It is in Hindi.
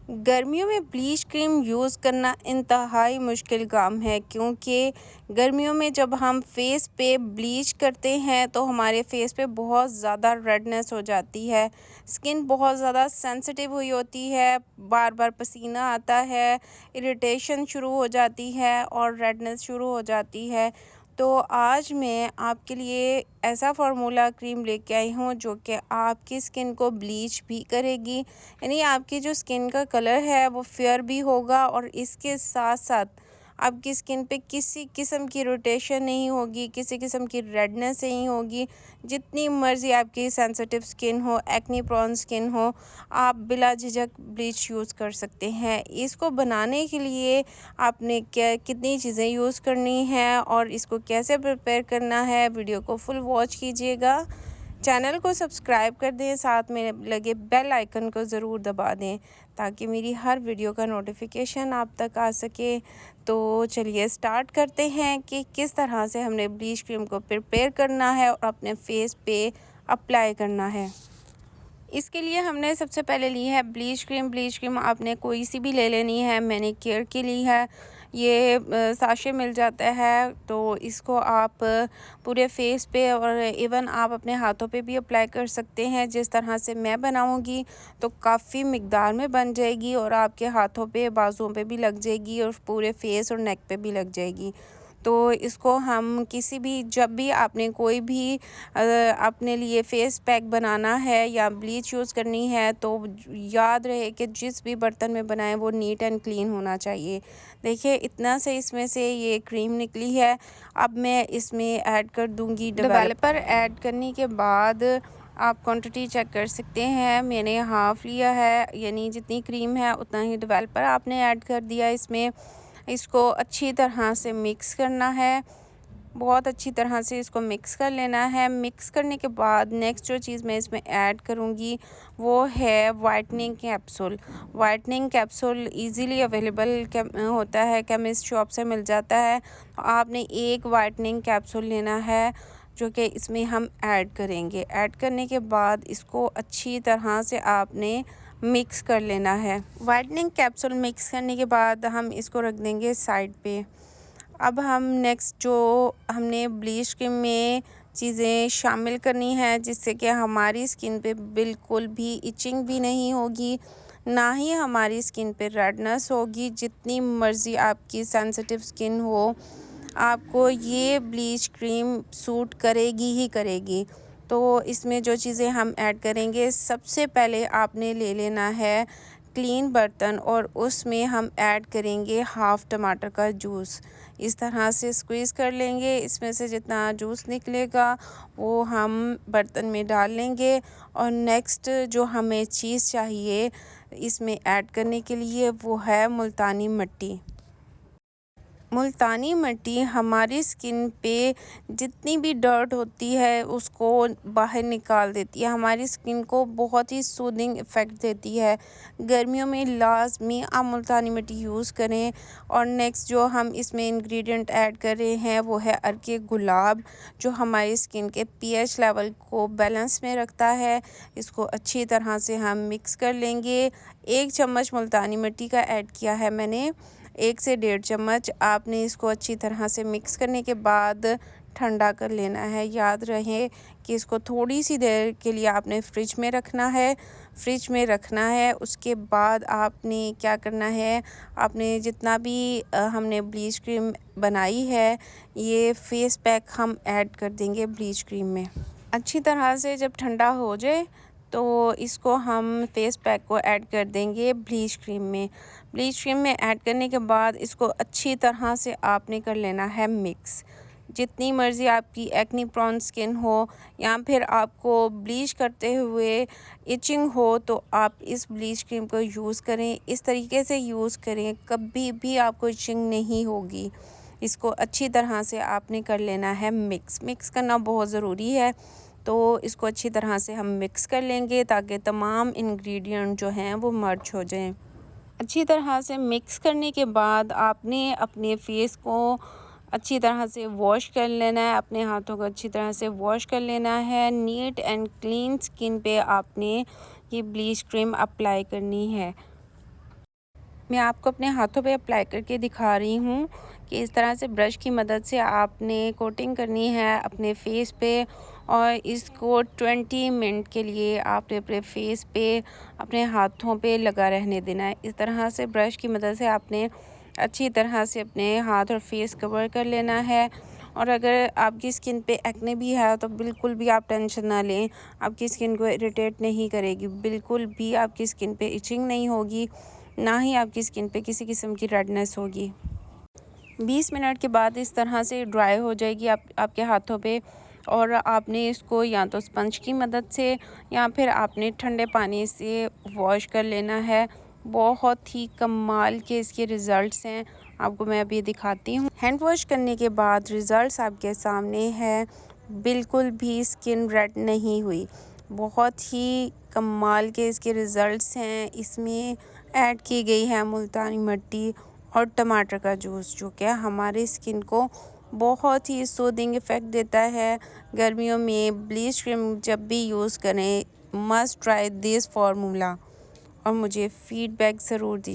गर्मियों में ब्लीच क्रीम यूज़ करना इंतहाई मुश्किल काम है, क्योंकि गर्मियों में जब हम फेस पे ब्लीच करते हैं तो हमारे फेस पे बहुत ज़्यादा रेडनेस हो जाती है। स्किन बहुत ज़्यादा सेंसिटिव हुई होती है, बार बार पसीना आता है, इरिटेशन शुरू हो जाती है और रेडनेस शुरू हो जाती है। तो आज मैं आपके लिए ऐसा फार्मूला क्रीम लेके आई हूँ जो कि आपकी स्किन को ब्लीच भी करेगी, यानी आपकी जो स्किन का कलर है वो फेयर भी होगा और इसके साथ साथ आपकी स्किन पे किसी किस्म की इरिटेशन नहीं होगी, किसी किस्म की रेडनेस नहीं होगी। जितनी मर्ज़ी आपकी सेंसिटिव स्किन हो, एक्ने प्रोन स्किन हो, आप बिला झिझक ब्लीच यूज़ कर सकते हैं। इसको बनाने के लिए आपने क्या कितनी चीज़ें यूज़ करनी हैं और इसको कैसे प्रिपेयर करना है, वीडियो को फुल वॉच कीजिएगा। चैनल को सब्सक्राइब कर दें, साथ में लगे बेल आइकन को ज़रूर दबा दें ताकि मेरी हर वीडियो का नोटिफिकेशन आप तक आ सके। तो चलिए स्टार्ट करते हैं कि किस तरह से हमने ब्लीच क्रीम को प्रिपेयर करना है और अपने फेस पे अप्लाई करना है। इसके लिए हमने सबसे पहले ली है ब्लीच क्रीम। ब्लीच क्रीम आपने कोई सी भी ले लेनी है, मैंने केयर की ली है। ये साशे मिल जाता है, तो इसको आप पूरे फेस पे और इवन आप अपने हाथों पे भी अप्लाई कर सकते हैं। जिस तरह से मैं बनाऊंगी तो काफ़ी मिकदार में बन जाएगी और आपके हाथों पे, बाजुओं पे भी लग जाएगी और पूरे फेस और नेक पे भी लग जाएगी। तो इसको हम किसी भी, जब भी आपने कोई भी अपने लिए फेस पैक बनाना है या ब्लीच यूज़ करनी है तो याद रहे कि जिस भी बर्तन में बनाएं वो नीट एंड क्लीन होना चाहिए। देखिए इतना से इसमें से ये क्रीम निकली है। अब मैं इसमें ऐड कर दूंगी डेवलपर। ऐड करने के बाद आप क्वांटिटी चेक कर सकते हैं, मैंने हाफ़ लिया है, यानी जितनी क्रीम है उतना ही डेवलपर आपने ऐड कर दिया इसमें। इसको अच्छी तरह से मिक्स करना है, बहुत अच्छी तरह से इसको मिक्स कर लेना है। मिक्स करने के बाद नेक्स्ट जो चीज़ मैं इसमें ऐड करूँगी वो है whitening capsule. Whitening capsule easily available होता है, केमिस्ट शॉप से मिल जाता है। आपने एक वाइटनिंग कैप्सूल लेना है जो कि इसमें हम ऐड करेंगे। ऐड करने के बाद इसको अच्छी तरह से आपने मिक्स कर लेना है। वाइटनिंग कैप्सूल मिक्स करने के बाद हम इसको रख देंगे साइड पे। अब हम नेक्स्ट जो हमने ब्लीच क्रीम में चीज़ें शामिल करनी है जिससे कि हमारी स्किन पे बिल्कुल भी इचिंग भी नहीं होगी, ना ही हमारी स्किन पे रेडनेस होगी। जितनी मर्ज़ी आपकी सेंसिटिव स्किन हो, आपको ये ब्लीच क्रीम सूट करेगी ही करेगी। तो इसमें जो चीज़ें हम ऐड करेंगे, सबसे पहले आपने ले लेना है क्लीन बर्तन और उसमें हम ऐड करेंगे हाफ़ टमाटर का जूस। इस तरह से स्क्वीज़ कर लेंगे, इसमें से जितना जूस निकलेगा वो हम बर्तन में डाल लेंगे। और नेक्स्ट जो हमें चीज़ चाहिए इसमें ऐड करने के लिए वो है मुल्तानी मिट्टी। मुल्तानी मिट्टी हमारी स्किन पे जितनी भी डर्ट होती है उसको बाहर निकाल देती है, हमारी स्किन को बहुत ही सूदिंग इफ़ेक्ट देती है। गर्मियों में लाज़मी आप मुल्तानी मिट्टी यूज़ करें। और नेक्स्ट जो हम इसमें इंग्रेडिएंट ऐड कर रहे हैं वो है अर्के गुलाब, जो हमारी स्किन के पीएच लेवल को बैलेंस में रखता है। इसको अच्छी तरह से हम मिक्स कर लेंगे। 1 चम्मच मुल्तानी मिट्टी का ऐड किया है मैंने, 1 से 1.5 चम्मच। आपने इसको अच्छी तरह से मिक्स करने के बाद ठंडा कर लेना है। याद रहे कि इसको थोड़ी सी देर के लिए आपने फ्रिज में रखना है, फ्रिज में रखना है। उसके बाद आपने क्या करना है, आपने जितना भी हमने ब्लीच क्रीम बनाई है, ये फेस पैक हम ऐड कर देंगे ब्लीच क्रीम में। अच्छी तरह से जब ठंडा हो जाए तो इसको हम फेस पैक को ऐड कर देंगे ब्लीच क्रीम में। ब्लीच क्रीम में ऐड करने के बाद इसको अच्छी तरह से आपने कर लेना है मिक्स। जितनी मर्ज़ी आपकी एक्नी प्रोन स्किन हो या फिर आपको ब्लीच करते हुए इचिंग हो तो आप इस ब्लीच क्रीम को यूज़ करें, इस तरीके से यूज़ करें, कभी भी आपको इचिंग नहीं होगी। इसको अच्छी तरह से आपने कर लेना है मिक्स। मिक्स करना बहुत ज़रूरी है, तो इसको अच्छी तरह से हम मिक्स कर लेंगे ताकि तमाम इंग्रेडिएंट जो हैं वो मर्ज हो जाएं। अच्छी तरह से मिक्स करने के बाद आपने अपने फेस को अच्छी तरह से वॉश कर लेना है, अपने हाथों को अच्छी तरह से वॉश कर लेना है। नीट एंड क्लीन स्किन पे आपने ये ब्लीच क्रीम अप्लाई करनी है। मैं आपको अपने हाथों पे अप्लाई करके दिखा रही हूँ कि इस तरह से ब्रश की मदद से आपने कोटिंग करनी है अपने फेस पे और इसको 20 मिनट के लिए आपने अपने फेस पे अपने हाथों पे लगा रहने देना है। इस तरह से ब्रश की मदद से आपने अच्छी तरह से अपने हाथ और फेस कवर कर लेना है। और अगर आपकी स्किन पे एक्ने भी है तो बिल्कुल भी आप टेंशन ना लें, आपकी स्किन को इरिटेट नहीं करेगी, बिल्कुल भी आपकी स्किन पे इचिंग नहीं होगी, ना ही आपकी स्किन पे किसी किस्म की रेडनेस होगी। 20 मिनट के बाद इस तरह से ड्राई हो जाएगी आपके हाथों पे और आपने इसको या तो स्पंज की मदद से या फिर आपने ठंडे पानी से वॉश कर लेना है। बहुत ही कमाल के इसके रिज़ल्ट्स हैं, आपको मैं अभी दिखाती हूँ। हैंड वॉश करने के बाद रिज़ल्ट्स आपके सामने हैं, बिल्कुल भी स्किन रेड नहीं हुई। बहुत ही कमाल के इसके रिज़ल्ट्स हैं। इसमें ऐड की गई है मुल्तानी मिट्टी और टमाटर का जूस, जो कि हमारे स्किन को बहुत ही सूदिंग इफ़ेक्ट देता है। गर्मियों में ब्लीच क्रीम जब भी यूज़ करें, मस्ट ट्राई दिस फार्मूला और मुझे फ़ीडबैक ज़रूर दीजिए।